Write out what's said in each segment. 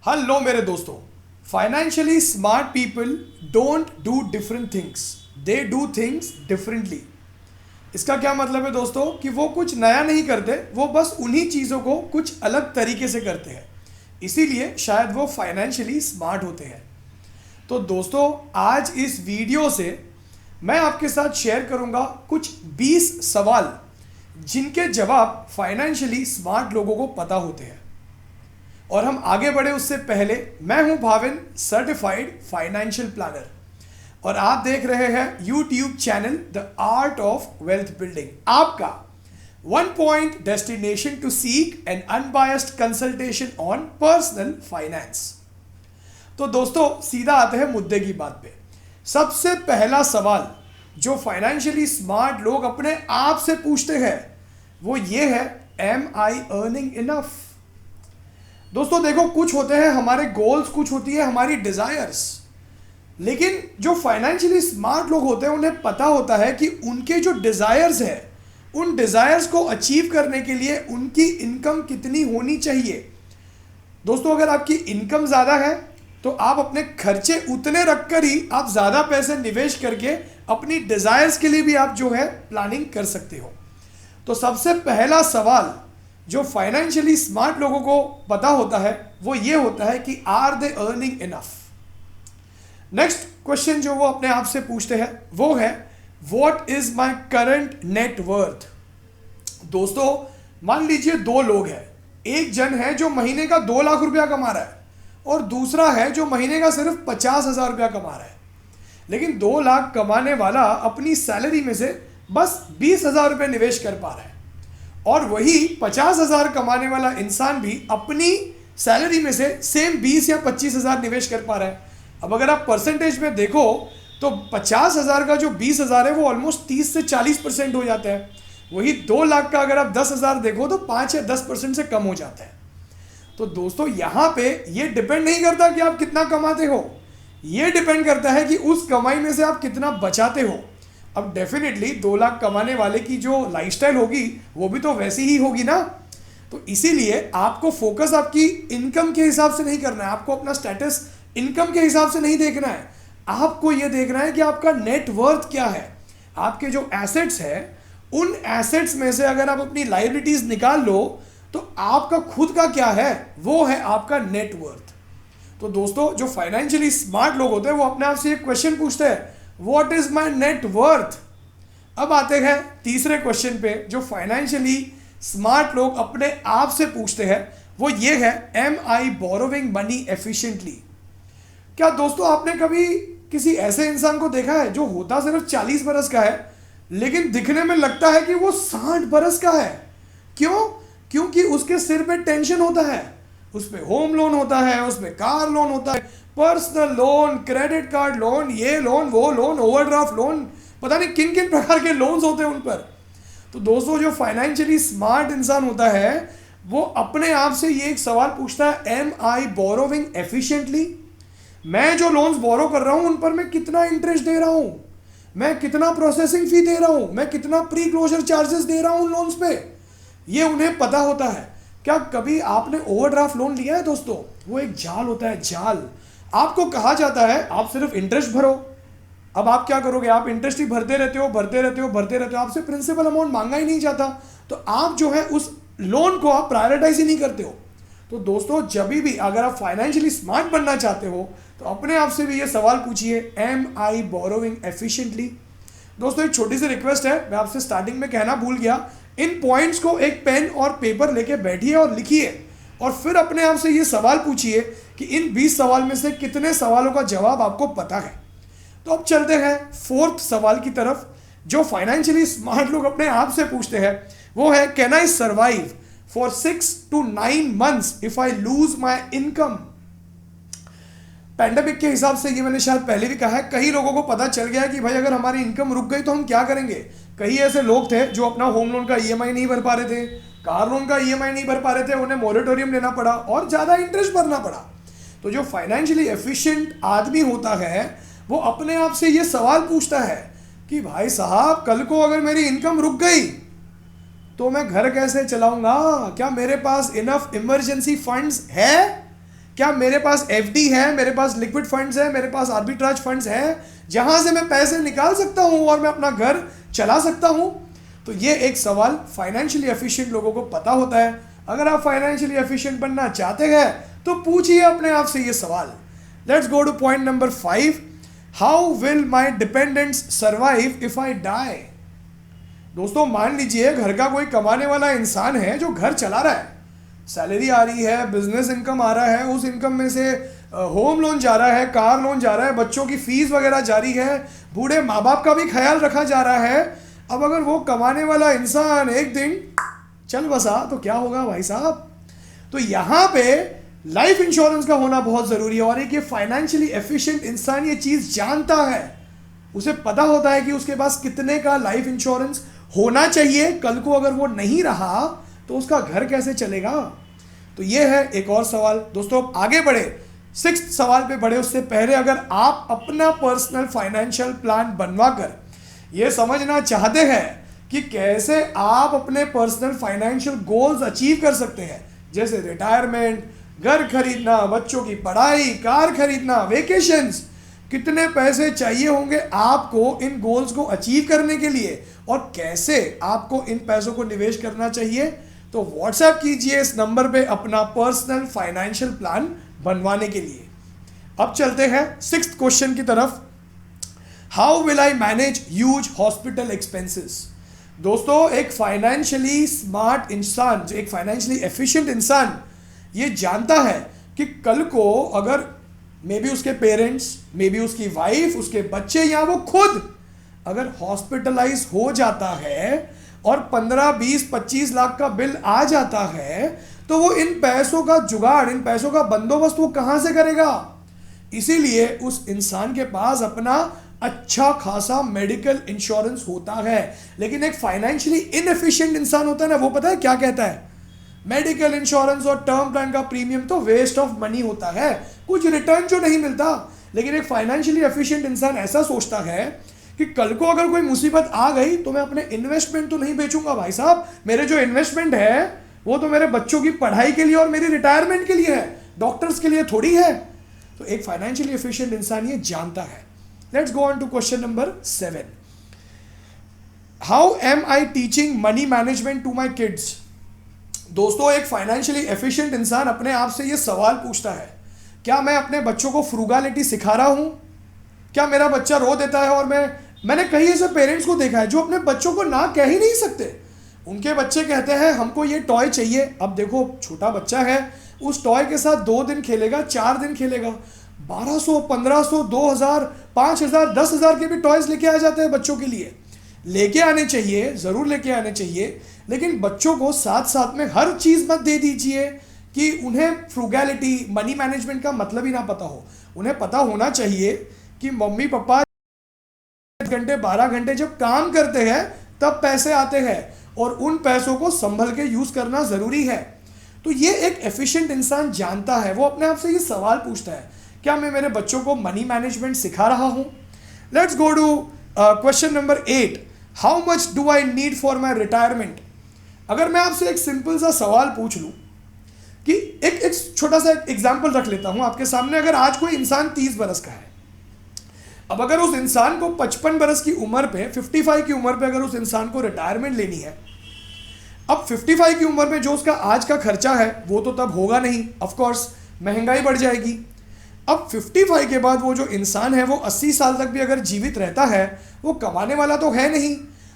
Hello मेरे दोस्तों, financially smart people don't do different things, they do things differently. इसका क्या मतलब है दोस्तों कि वो कुछ नया नहीं करते, वो बस उन्हीं चीज़ों को कुछ अलग तरीके से करते हैं, इसीलिए शायद वो फाइनेंशियली स्मार्ट होते हैं। तो दोस्तों, आज इस वीडियो से मैं आपके साथ शेयर करूंगा कुछ 20 सवाल जिनके जवाब फाइनेंशियली स्मार्ट लोगों को पता होते हैं। और हम आगे बढ़े उससे पहले, मैं हूं भाविन, सर्टिफाइड फाइनेंशियल प्लानर, और आप देख रहे हैं YouTube channel the art of wealth building, आपका one point destination to seek an unbiased consultation on personal finance. तो दोस्तों, सीधा आते हैं मुद्दे की बात पे। सबसे पहला सवाल जो फाइनेंशियली स्मार्ट लोग अपने आप से पूछते हैं वो ये है, एम आई अर्निंग इनफ। दोस्तों देखो, कुछ होते हैं हमारे गोल्स, कुछ होती है हमारी डिजायर्स, लेकिन जो फाइनेंशियली स्मार्ट लोग होते हैं उन्हें पता होता है कि उनके जो डिजायर्स है, उन डिजायर्स को अचीव करने के लिए उनकी इनकम कितनी होनी चाहिए। दोस्तों, अगर आपकी इनकम ज़्यादा है तो आप अपने खर्चे उतने रखकर ही आप ज़्यादा पैसे निवेश करके अपनी डिजायर्स के लिए भी आप जो है प्लानिंग कर सकते हो। तो सबसे पहला सवाल जो फाइनेंशियली स्मार्ट लोगों को पता होता है वो ये होता है कि are they earning enough. Next question जो वो अपने आप से पूछते हैं वो है, what is my current net worth. दोस्तों, मान लीजिए दो लोग हैं, एक जन है जो महीने का 2 लाख रुपया कमा रहा है और दूसरा है जो महीने का सिर्फ 50,000 रुपया कमा रहा है। लेकिन 2 लाख कमाने वाला अपनी सैलरी में से बस 20,000 रुपये निवेश कर पा रहा है और वही 50,000 कमाने वाला इंसान भी अपनी सैलरी में से सेम 20 या 25,000 निवेश कर पा रहा है। अब अगर आप परसेंटेज में देखो तो 50,000 का जो 20,000 है वो ऑलमोस्ट 30 से 40% हो जाता है। वही 2 लाख का अगर आप 10,000 देखो तो 5 या 10% से कम हो जाता है। तो दोस्तों, यहाँ पे ये डिपेंड नहीं करता कि आप कितना कमाते हो, ये डिपेंड करता है कि उस कमाई में से आप कितना बचाते हो। अब डेफिनेटली 2 लाख कमाने वाले की जो लाइफस्टाइल होगी वो भी तो वैसी ही होगी ना। तो इसीलिए आपको फोकस आपकी इनकम के हिसाब से नहीं करना है, आपको अपना स्टेटस इनकम के हिसाब से नहीं देखना है, आपको ये देखना है कि आपका नेट वर्थ क्या है। आपके जो एसेट्स है उन एसेट्स में से अगर आप अपनी लायबिलिटीज निकाल लो तो आपका खुद का क्या है, वो है आपका नेट वर्थ। तो दोस्तों, जो फाइनेंशियली स्मार्ट लोग होते हैं वो अपने आप से एक क्वेश्चन पूछते हैं, what is my net worth. अब आते हैं तीसरे क्वेश्चन पे जो फाइनेंशियली स्मार्ट लोग अपने आप से पूछते हैं, वो ये है, am I borrowing money efficiently. क्या दोस्तों आपने कभी किसी ऐसे इंसान को देखा है जो होता सिर्फ 40 बरस का है लेकिन दिखने में लगता है कि वो 60 बरस का है? क्यों? क्योंकि उसके सिर पे टेंशन होता है, उस पे होम लोन होता है, उस पे कार लोन होता है, personal loan, credit card loan, ये लोन, वो लोन, ओवरड्राफ्ट लोन, पता नहीं किन किन प्रकार के लोन्स होते हैं उन पर। तो दोस्तों, जो फाइनेंशियली स्मार्ट इंसान होता है वो अपने आप से ये एक सवाल पूछता है, एम आई बोरोविंग एफिशिएंटली। मैं जो लोन्स बोरो कर रहा हूं उन पर मैं कितना इंटरेस्ट दे रहा हूं, मैं कितना प्रोसेसिंग फी दे रहा हूं, मैं कितना प्री क्लोजर चार्जेस दे रहा हूं उन लोन्स पे, ये उन्हें पता होता है। क्या कभी आपने ओवरड्राफ्ट लोन लिया है दोस्तों? वो एक जाल होता है, जाल। आपको कहा जाता है आप सिर्फ इंटरेस्ट भरो। अब आप क्या करोगे, आप इंटरेस्ट ही भरते रहते हो, भरते रहते हो, भरते रहते हो, आपसे प्रिंसिपल अमाउंट मांगा ही नहीं जाता, तो आप जो है उस लोन को आप प्रायोरिटाइज ही नहीं करते हो। तो दोस्तों, जब भी अगर आप फाइनेंशियली स्मार्ट बनना चाहते हो तो अपने आप से भी ये सवाल पूछिए, एम आई बोरोविंग एफिशिएंटली। दोस्तों, एक छोटी सी रिक्वेस्ट है, मैं आपसे स्टार्टिंग में कहना भूल गया, इन पॉइंट्स को एक पेन और पेपर लेके बैठिए और लिखिए और फिर अपने आप से ये सवाल पूछिए कि इन 20 सवाल में से कितने सवालों का जवाब आपको पता है। तो अब चलते हैं 4th सवाल की तरफ जो फाइनेंशियली स्मार्ट लोग अपने आप से पूछते हैं, वो है, can I survive for 6 to 9 months if I lose my income. Pandemic के हिसाब से ये मैंने शायद पहले भी कहा है, कई लोगों को पता चल गया कि भाई अगर हमारी इनकम रुक गई तो हम क्या करेंगे। कई ऐसे लोग थे जो अपना होम लोन का ईएमआई नहीं भर पा रहे थे, कार लोन का ईएमआई नहीं भर पा रहे थे, उन्हें मोरेटोरियम लेना पड़ा और ज़्यादा इंटरेस्ट भरना पड़ा। तो जो फाइनेंशियली एफिशिएंट आदमी होता है वो अपने आप से ये सवाल पूछता है कि भाई साहब, कल को अगर मेरी इनकम रुक गई तो मैं घर कैसे चलाऊंगा? क्या मेरे पास इनफ इमरजेंसी फंड्स है? क्या मेरे पास एफडी है, मेरे पास लिक्विड फंड्स है, मेरे पास आर्बिट्राज फंड्स है जहां से मैं पैसे निकाल सकता हूं और मैं अपना घर चला सकता हूं? तो ये एक सवाल फाइनेंशियली एफिशिएंट लोगों को पता होता है। अगर आप फाइनेंशियली एफिशिएंट बनना चाहते हैं तो पूछिए अपने आप से ये सवाल। Let's go to point number 5। How will my dependents survive if I die? दोस्तों मान लीजिए घर का कोई कमाने वाला इंसान है जो घर चला रहा है, सैलरी आ रही है, बिजनेस इनकम आ रहा है, उस इनकम में से होम लोन जा रहा है, कार लोन जा रहा है, बच्चों की फीस वगैरह जारी है, बूढ़े माँ बाप का भी ख्याल रखा जा रहा है। अब अगर वो कमाने वाला इंसान एक दिन चल बसा तो क्या होगा भाई साहब? तो यहाँ पे लाइफ इंश्योरेंस का होना बहुत ज़रूरी है। और एक ये फाइनेंशियली एफिशिएंट इंसान ये चीज़ जानता है, उसे पता होता है कि उसके पास कितने का लाइफ इंश्योरेंस होना चाहिए। कल को अगर वो नहीं रहा तो उसका घर कैसे चलेगा? तो ये है एक और सवाल। दोस्तों आगे बढ़े, 6th सवाल पे बढ़े उससे पहले अगर आप अपना पर्सनल फाइनेंशियल प्लान बनवा कर ये समझना चाहते हैं कि कैसे आप अपने पर्सनल फाइनेंशियल गोल्स अचीव कर सकते हैं, जैसे रिटायरमेंट, घर खरीदना, बच्चों की पढ़ाई, कार खरीदना, वेकेशंस, कितने पैसे चाहिए होंगे आपको इन गोल्स को अचीव करने के लिए और कैसे आपको इन पैसों को निवेश करना चाहिए, तो व्हाट्सएप कीजिए इस नंबर पे अपना पर्सनल फाइनेंशियल प्लान बनवाने के लिए। अब चलते हैं 6th क्वेश्चन की तरफ। How will I manage huge hospital expenses? दोस्तों एक फाइनेंशियली स्मार्ट इंसान, जो एक फाइनेंशियली एफिशिएंट इंसान ये जानता है कि कल को अगर मे बी उसके पेरेंट्स, मे बी उसकी वाइफ, उसके बच्चे या वो खुद अगर हॉस्पिटलाइज हो जाता है और 15, 20, 25 लाख का बिल आ जाता है तो वो इन पैसों का जुगाड़, इन पैसों का बंदोबस्त वो कहां से करेगा? इसीलिए उस इंसान के पास अपना अच्छा खासा मेडिकल इंश्योरेंस होता है। लेकिन एक फाइनेंशियली इनएफिशिएंट इंसान होता है ना, वो पता है क्या कहता है? मेडिकल इंश्योरेंस और टर्म प्लान का प्रीमियम तो वेस्ट ऑफ मनी होता है, कुछ रिटर्न जो नहीं मिलता। लेकिन एक फाइनेंशियली एफिशिएंट इंसान ऐसा सोचता है कि कल को अगर कोई मुसीबत आ गई तो मैं अपने इन्वेस्टमेंट तो नहीं बेचूंगा भाई साहब, मेरे जो इन्वेस्टमेंट है वो तो मेरे बच्चों की पढ़ाई के लिए और मेरी रिटायरमेंट के लिए है, डॉक्टर्स के लिए थोड़ी है। तो एक फाइनेंशियली एफिशिएंट इंसान ये जानता है। Let's go on to question number 7। How am I teaching money management to my kids? दोस्तों एक फाइनेंशियली एफिशिएंट इंसान अपने आप से ये सवाल पूछता है, क्या मैं अपने बच्चों को फ्रूगालिटी सिखा रहा हूं? क्या मेरा बच्चा रो देता है और मैंने कई ऐसे पेरेंट्स को देखा है जो अपने बच्चों को ना कह ही नहीं सकते। उनके बच्चे कहते हैं हमको ये टॉय चाहिए। अब देखो छोटा बच्चा है, उस टॉय के साथ 2 दिन खेलेगा, 4 दिन खेलेगा, 1200, 1500, 2000, 5000, 10,000 के भी टॉयज लेके आ जाते हैं बच्चों के लिए। लेके आने चाहिए, ज़रूर लेके आने चाहिए, लेकिन बच्चों को साथ साथ में हर चीज़ मत दे दीजिए कि उन्हें फ्रूगैलिटी, मनी मैनेजमेंट का मतलब ही ना पता हो। उन्हें पता होना चाहिए कि मम्मी पापा 10 घंटे 12 घंटे जब काम करते हैं तब पैसे आते हैं और उन पैसों को संभल के यूज़ करना ज़रूरी है। तो ये एक एफिशिएंट इंसान जानता है, वो अपने आप से ये सवाल पूछता है, क्या मैं मेरे बच्चों को मनी मैनेजमेंट सिखा रहा हूँ? Let's go to question number 8। How much do I need for my retirement? अगर मैं आपसे एक सिंपल सा सवाल पूछ लूँ कि एक छोटा सा एग्जाम्पल रख लेता हूँ आपके सामने। अगर आज कोई इंसान 30 बरस का है, अब अगर उस इंसान को 55 बरस की उम्र पे, 55 की उम्र पे अगर उस इंसान को रिटायरमेंट लेनी है, अब 55 की उम्र में जो उसका आज का खर्चा है वो तो तब होगा नहीं, ऑफ कोर्स महंगाई बढ़ जाएगी। अब 55 के बाद वो जो इंसान है वो 80 साल तक भी अगर जीवित रहता है, वो कमाने वाला तो है नहीं,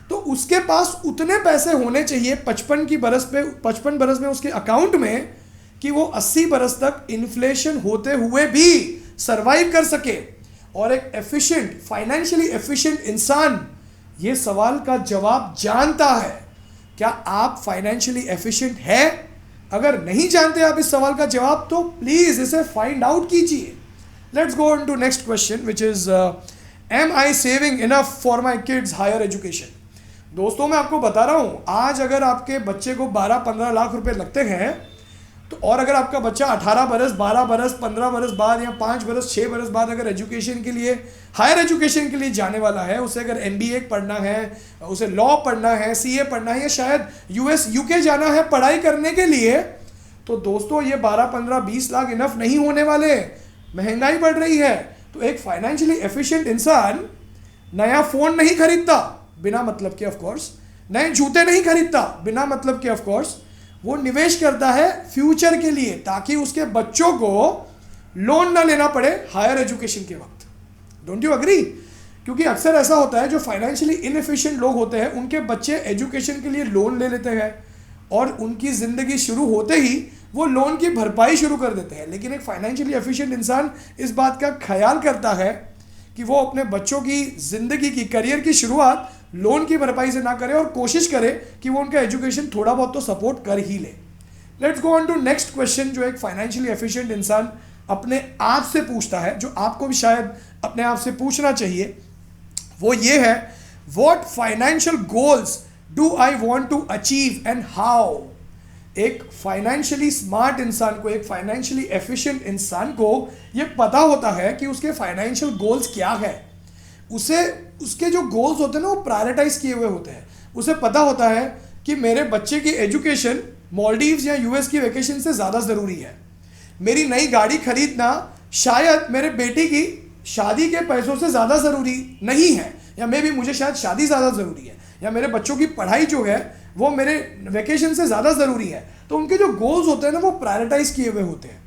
तो उसके पास उतने पैसे होने चाहिए 55 बरस में उसके अकाउंट में कि वो 80 बरस तक इन्फ्लेशन होते हुए भी सरवाइव कर सके। और एक एफिशिएंट, फाइनेंशियली एफिशिएंट इंसान ये सवाल का जवाब जानता है। क्या आप फाइनेंशियली एफिशिएंट है? अगर नहीं जानते आप इस सवाल का जवाब तो प्लीज इसे फाइंड आउट कीजिए। Let's go on to next question which is am I saving enough for my kids higher education? दोस्तों मैं आपको बता रहा हूँ, आज अगर आपके बच्चे को 12-15 लाख रुपए लगते हैं तो, और अगर आपका बच्चा 18 बरस, 12 बरस, 15 बरस बाद या 5 बरस, 6 बरस बाद अगर एजुकेशन के लिए, हायर एजुकेशन के लिए जाने वाला है, उसे अगर MBA पढ़ना है, उसे लॉ पढ़ना है, CA पढ़ना है या शायद US UK जाना है पढ़ाई करने के लिए, तो दोस्तों ये 12, 15, 20 लाख इनफ नहीं होने वाले, महंगाई बढ़ रही है। तो एक फाइनेंशियली एफिशिएंट इंसान नया फोन नहीं खरीदता बिना मतलब के, ऑफ कोर्स नए जूते नहीं खरीदता बिना मतलब के, ऑफ कोर्स वो निवेश करता है फ्यूचर के लिए, ताकि उसके बच्चों को लोन ना लेना पड़े हायर एजुकेशन के वक्त। Don't you agree? क्योंकि अक्सर ऐसा होता है जो फाइनेंशियली इनएफिशिएंट लोग होते हैं उनके बच्चे एजुकेशन के लिए लोन ले लेते हैं और उनकी ज़िंदगी शुरू होते ही वो लोन की भरपाई शुरू कर देते हैं। लेकिन एक फाइनेंशियली एफिशिएंट इंसान इस बात का ख्याल करता है कि वो अपने बच्चों की ज़िंदगी की, करियर की शुरुआत लोन की भरपाई से ना करे और कोशिश करे कि वो उनका एजुकेशन थोड़ा बहुत तो सपोर्ट कर ही ले। Let's go on to next question जो एक फाइनेंशियली एफिशिएंट इंसान अपने आप से पूछता है, जो आपको भी शायद अपने आप से पूछना चाहिए, वो ये है, what financial goals do I want to achieve and how. एक फाइनेंशियली स्मार्ट इंसान को, एक फाइनेंशियली एफिशिएंट इंसान को ये पता होता है कि उसके फाइनेंशियल गोल्स क्या है। उसे उसके जो गोल्स होते हैं ना वो प्रायोरिटाइज किए हुए होते हैं। उसे पता होता है कि मेरे बच्चे की एजुकेशन मालदीव्स या यूएस की वेकेशन से ज़्यादा ज़रूरी है, मेरी नई गाड़ी खरीदना शायद मेरे बेटी की शादी के पैसों से ज़्यादा ज़रूरी नहीं है, या मे भी मुझे शायद शादी ज़्यादा ज़रूरी है, या मेरे बच्चों की पढ़ाई जो है वो मेरे वेकेशन से ज़्यादा ज़रूरी है। तो उनके जो गोल्स होते हैं ना वो प्रायोरिटाइज किए हुए होते हैं।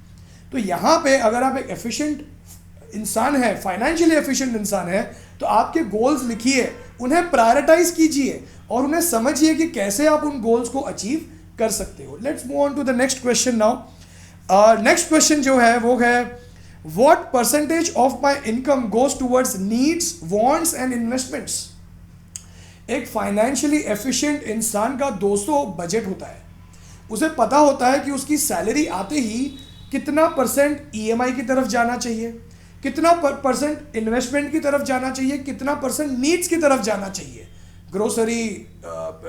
तो यहाँ पे अगर आप एक एफिशिएंट इंसान है, फाइनेंशियली एफिशिएंट इंसान है, तो आपके गोल्स लिखिए, उन्हें प्रायोरिटाइज कीजिए और उन्हें समझिए कि कैसे आप उन गोल्स को अचीव कर सकते हो। Let's move on to the next question now. Next question जो है वो है, what percentage of my income goes towards needs, wants and investments. एक फाइनेंशियली एफिशिएंट इंसान का दोस्तों बजट होता है। उसे पता होता है कि उसकी सैलरी आते ही कितना परसेंट ईएमआई की तरफ जाना चाहिए, कितना परसेंट इन्वेस्टमेंट की तरफ जाना चाहिए, कितना परसेंट नीड्स की तरफ जाना चाहिए, ग्रोसरी,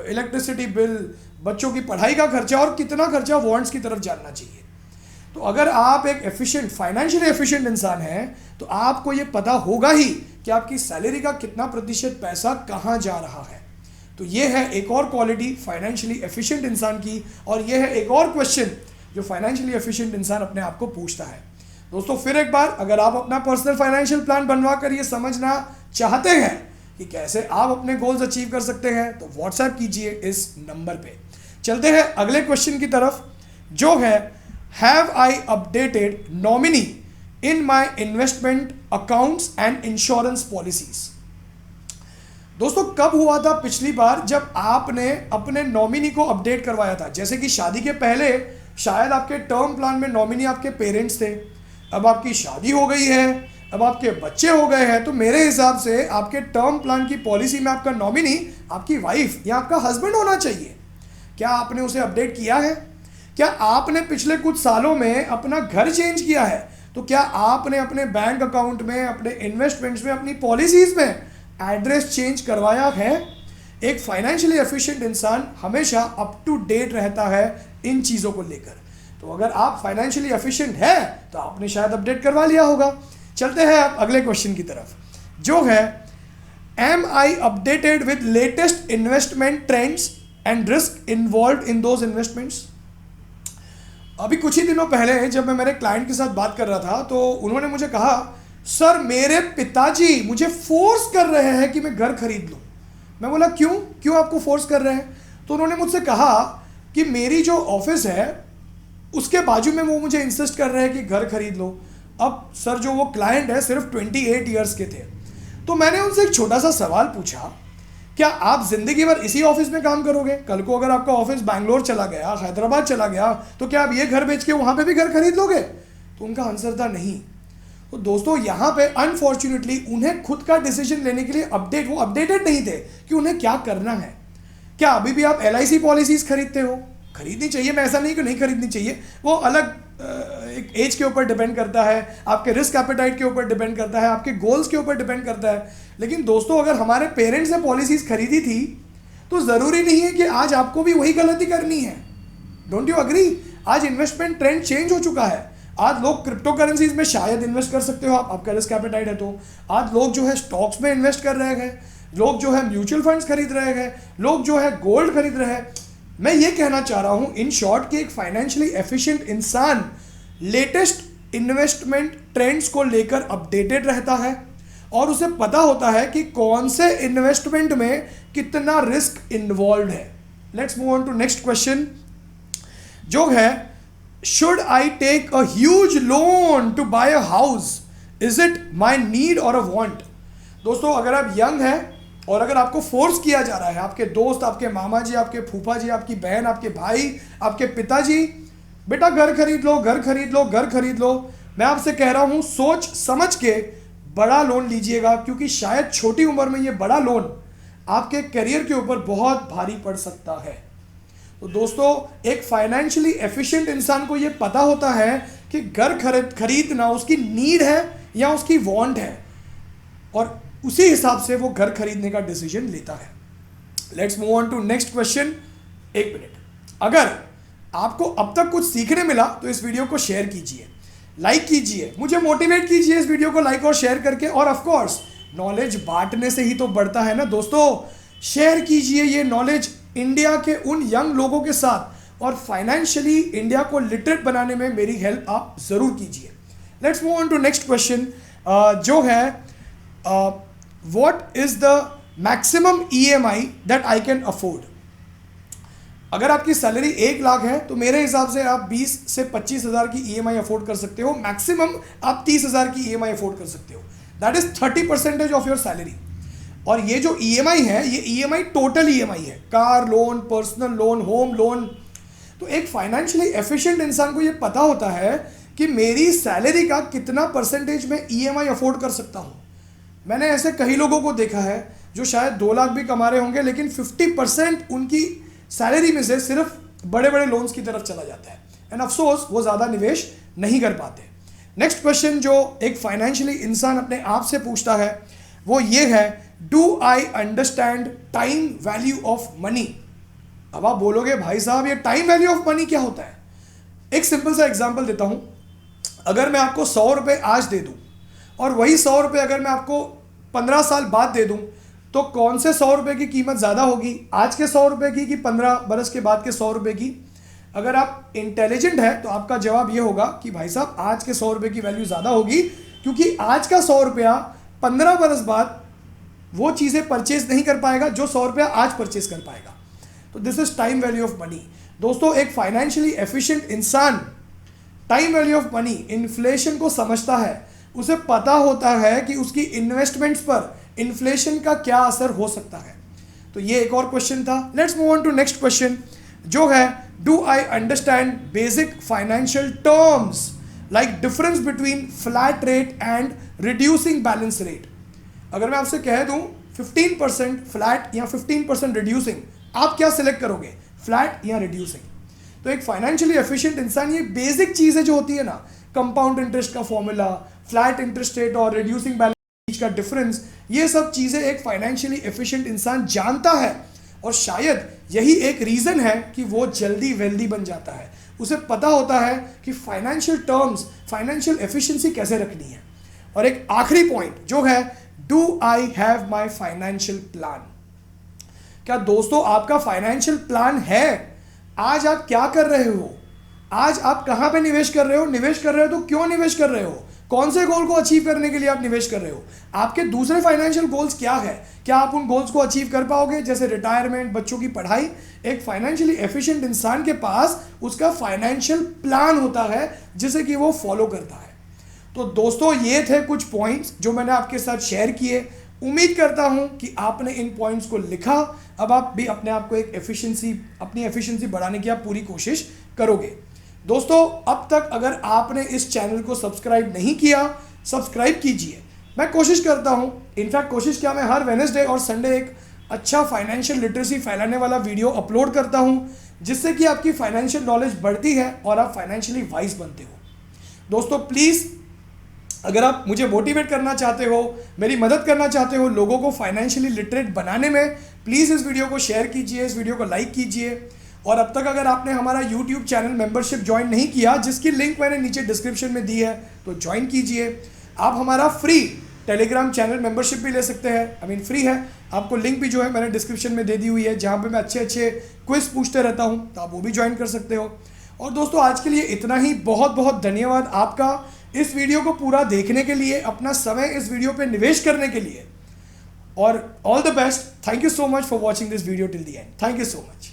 इलेक्ट्रिसिटी बिल, बच्चों की पढ़ाई का खर्चा, और कितना खर्चा वांट्स की तरफ जाना चाहिए। तो अगर आप एक एफिशिएंट, फाइनेंशियली एफिशिएंट इंसान हैं तो आपको ये पता होगा ही कि आपकी सैलरी का कितना प्रतिशत पैसा कहाँ जा रहा है। तो ये है एक और क्वालिटी फाइनेंशियली एफिशिएंट इंसान की, और ये है एक और क्वेश्चन जो फाइनेंशियली एफिशिएंट इंसान अपने आप को पूछता है। दोस्तों फिर एक बार, अगर आप अपना पर्सनल फाइनेंशियल प्लान बनवा कर ये समझना चाहते हैं कि कैसे आप अपने गोल्स अचीव कर सकते हैं, तो व्हाट्सएप कीजिए इस नंबर पे। चलते हैं अगले क्वेश्चन की तरफ, जो है, have I updated nominee in my investment accounts and insurance policies. दोस्तों कब हुआ था पिछली बार जब आपने अपने नॉमिनी को अपडेट करवाया था? जैसे कि शादी के पहले शायद आपके टर्म प्लान में नॉमिनी आपके पेरेंट्स थे, अब आपकी शादी हो गई है, अब आपके बच्चे हो गए हैं, तो मेरे हिसाब से आपके टर्म प्लान की पॉलिसी में आपका नॉमिनी आपकी वाइफ या आपका हस्बैंड होना चाहिए। क्या आपने उसे अपडेट किया है? क्या आपने पिछले कुछ सालों में अपना घर चेंज किया है? तो क्या आपने अपने बैंक अकाउंट में, अपने इन्वेस्टमेंट्स में, अपनी पॉलिसीज में एड्रेस चेंज करवाया है? एक फाइनेंशियली एफिशिएंट इंसान हमेशा अप टू डेट रहता है इन चीज़ों को लेकर। तो अगर आप फाइनेंशियली एफिशिएंट है तो आपने शायद अपडेट करवा लिया होगा। चलते हैं आप अगले क्वेश्चन की तरफ, जो है, am I updated with latest investment trends and risk involve in those investments. अभी कुछ ही दिनों पहले जब मैं मेरे क्लाइंट के साथ बात कर रहा था तो उन्होंने मुझे कहा, सर मेरे पिताजी मुझे फोर्स कर रहे हैं कि मैं घर खरीद लूँ। मैं बोला क्यों आपको फोर्स कर रहे हैं? तो उन्होंने मुझसे कहा कि मेरी जो ऑफिस है उसके बाजू में वो मुझे इंसिस्ट कर रहे हैं कि घर खरीद लो। अब सर जो वो क्लाइंट है सिर्फ 28 ईयर्स के थे। तो मैंने उनसे एक छोटा सा सवाल पूछा, क्या आप जिंदगी भर इसी ऑफिस में काम करोगे? कल को अगर आपका ऑफिस बैंगलोर चला गया, हैदराबाद चला गया, तो क्या आप ये घर बेच के वहाँ पे भी घर खरीद लोगे? तो उनका आंसर था नहीं। तो दोस्तों यहाँ पे अनफॉर्चुनेटली उन्हें खुद का डिसीजन लेने के लिए वो अपडेटेड नहीं थे कि उन्हें क्या करना है। क्या अभी भी आप LIC पॉलिसीज खरीदते हो? खरीदनी चाहिए, मैं ऐसा नहीं कि नहीं खरीदनी चाहिए, वो अलग एक एज के ऊपर डिपेंड करता है, आपके रिस्क एपेटाइट के ऊपर डिपेंड करता है, आपके गोल्स के ऊपर डिपेंड करता है। लेकिन दोस्तों अगर हमारे पेरेंट्स ने पॉलिसीज खरीदी थी तो ज़रूरी नहीं है कि आज आपको भी वही गलती करनी है। Don't you agree? आज इन्वेस्टमेंट ट्रेंड चेंज हो चुका है। आज लोग क्रिप्टो करेंसीज में शायद इन्वेस्ट कर सकते हो आप, आपका रिस्क एपेटाइट है तो। आज लोग जो है स्टॉक्स में इन्वेस्ट कर रहे हैं, लोग जो है म्यूचुअल फंड्स खरीद रहे हैं, लोग जो है गोल्ड खरीद रहे हैं। मैं ये कहना चाह रहा हूँ इन शॉर्ट कि एक फाइनेंशियली एफिशिएंट इंसान लेटेस्ट इन्वेस्टमेंट ट्रेंड्स को लेकर अपडेटेड रहता है और उसे पता होता है कि कौन से इन्वेस्टमेंट में कितना रिस्क इन्वॉल्व है। Let's move on to next question जो है, should I take a huge loan to buy a house, is it my need or a want. दोस्तों अगर आप यंग हैं और अगर आपको फोर्स किया जा रहा है, आपके दोस्त, आपके मामा जी, आपके फूफा जी, आपकी बहन, आपके भाई, आपके पिताजी, बेटा घर खरीद लो, घर खरीद लो, घर खरीद लो, मैं आपसे कह रहा हूं सोच समझ के बड़ा लोन लीजिएगा, क्योंकि शायद छोटी उम्र में ये बड़ा लोन आपके करियर के ऊपर बहुत भारी पड़ सकता है। तो दोस्तों एक फाइनेंशियली एफिशिएंट इंसान को ये पता होता है कि घर खरीदना उसकी नीड है या उसकी वांट है, और उसी हिसाब से वो घर खरीदने का डिसीजन लेता है। Let's move on to next question. एक मिनट, अगर आपको अब तक कुछ सीखने मिला तो इस वीडियो को शेयर कीजिए, लाइक कीजिए, मुझे मोटिवेट कीजिए इस वीडियो को लाइक और शेयर करके। और ऑफ कोर्स नॉलेज बांटने से ही तो बढ़ता है ना दोस्तों। शेयर कीजिए ये नॉलेज इंडिया के उन यंग लोगों के साथ और फाइनेंशियली इंडिया को लिटरेट बनाने में मेरी हेल्प आप जरूर कीजिए। Let's move on to next question जो है, what is the maximum EMI that I can afford. अगर आपकी सैलरी 1 लाख है तो मेरे हिसाब से आप 20 से 25 हज़ार की EMI अफोर्ड कर सकते हो। मैक्सिमम आप 30 हज़ार की EMI अफोर्ड कर सकते हो। That is 30% of your salary. और ये जो EMI है ये EMI टोटल EMI है, car loan, personal loan, home loan. तो एक फाइनेंशियली एफिशिएंट इंसान को ये पता होता है कि मेरी सैलरी का कितना परसेंटेज में EMI अफोर्ड कर सकता हूँ। मैंने ऐसे कई लोगों को देखा है जो शायद 2 लाख भी कमा रहे होंगे, लेकिन 50% उनकी सैलरी में से सिर्फ बड़े बड़े लोन्स की तरफ चला जाता है, एंड अफसोस वो ज़्यादा निवेश नहीं कर पाते। नेक्स्ट क्वेश्चन जो एक फाइनेंशियली इंसान अपने आप से पूछता है वो ये है, do I understand time value of money. अब आप बोलोगे भाई साहब ये टाइम वैल्यू ऑफ मनी क्या होता है। एक सिंपल सा एग्जांपल देता हूं, अगर मैं आपको 100 रुपये आज दे दूं और वही 100 रुपये अगर मैं आपको 15 साल बाद दे दूं, तो कौन से 100 रुपये की कीमत ज़्यादा होगी, आज के 100 रुपये की कि 15 बरस के बाद के 100 रुपये की। अगर आप इंटेलिजेंट है तो आपका जवाब ये होगा कि भाई साहब आज के 100 रुपये की वैल्यू ज़्यादा होगी, क्योंकि आज का 100 रुपया 15 बरस बाद वो चीज़ें परचेज नहीं कर पाएगा जो 100 रुपया आज परचेज कर पाएगा। तो this is time value of money. दोस्तों एक फाइनेंशियली एफिशिएंट इंसान time value of money, inflation को समझता है। उसे पता होता है कि उसकी इन्वेस्टमेंट्स पर इन्फ्लेशन का क्या असर हो सकता है। तो ये एक और क्वेश्चन था। Let's move on to next question जो है, do I understand basic financial terms like difference between flat rate and reducing balance rate. अगर मैं आपसे कह दूं 15% फ्लैट या 15% रिड्यूसिंग, आप क्या सिलेक्ट करोगे, फ्लैट या रिड्यूसिंग। तो एक फाइनेंशियली एफिशिएंट इंसान ये बेसिक चीज़ें जो होती है ना, कंपाउंड इंटरेस्ट का फॉर्मूला, फ्लैट इंटरेस्ट रेट और रिड्यूसिंग बैलेंस का डिफरेंस, ये सब चीज़ें एक फाइनेंशियली एफिशिएंट इंसान जानता है। और शायद यही एक रीज़न है कि वो जल्दी वेल्दी बन जाता है। उसे पता होता है कि फाइनेंशियल टर्म्स, फाइनेंशियल एफिशिएंसी कैसे रखनी है। और एक आखिरी पॉइंट जो है, do I have my financial plan. क्या दोस्तों आपका फाइनेंशियल प्लान है? आज आप क्या कर रहे हो, आज आप कहां पे निवेश कर रहे हो, निवेश कर रहे हो तो क्यों निवेश कर रहे हो, कौन से गोल को अचीव करने के लिए आप निवेश कर रहे हो, आपके दूसरे फाइनेंशियल गोल्स क्या है, क्या आप उन गोल्स को अचीव कर पाओगे, जैसे रिटायरमेंट, बच्चों की पढ़ाई। एक फाइनेंशियली एफिशिएंट इंसान के पास उसका फाइनेंशियल प्लान होता है जिसे कि वो फॉलो करता है। तो दोस्तों ये थे कुछ पॉइंट्स जो मैंने आपके साथ शेयर किए। उम्मीद करता हूं कि आपने इन पॉइंट्स को लिखा। अब आप भी अपने आप को अपनी एफिशिएंसी बढ़ाने की आप पूरी कोशिश करोगे। दोस्तों अब तक अगर आपने इस चैनल को सब्सक्राइब नहीं किया, सब्सक्राइब कीजिए। मैं कोशिश करता हूं, इनफैक्ट कोशिश क्या, मैं हर वेडनेसडे और संडे एक अच्छा फाइनेंशियल लिटरेसी फैलाने वाला वीडियो अपलोड करता हूं, जिससे कि आपकी फाइनेंशियल नॉलेज बढ़ती है और आप फाइनेंशियली वाइज बनते हो। दोस्तों प्लीज़ अगर आप मुझे मोटिवेट करना चाहते हो, मेरी मदद करना चाहते हो लोगों को फाइनेंशियली लिटरेट बनाने में, प्लीज़ इस वीडियो को शेयर कीजिए, इस वीडियो को लाइक कीजिए। और अब तक अगर आपने हमारा YouTube चैनल मेंबरशिप ज्वाइन नहीं किया, जिसकी लिंक मैंने नीचे डिस्क्रिप्शन में दी है, तो ज्वाइन कीजिए। आप हमारा फ्री टेलीग्राम चैनल मेंबरशिप भी ले सकते हैं, आई मीन फ्री है। आपको लिंक भी जो है मैंने डिस्क्रिप्शन में दे दी हुई है, जहाँ पे मैं अच्छे अच्छे क्विज पूछते रहता हूँ, तो आप वो भी ज्वाइन कर सकते हो। और दोस्तों आज के लिए इतना ही। बहुत बहुत धन्यवाद आपका इस वीडियो को पूरा देखने के लिए, अपना समय इस वीडियो पे निवेश करने के लिए, और all the best. Thank you so much for watching this video till the end. Thank you so much.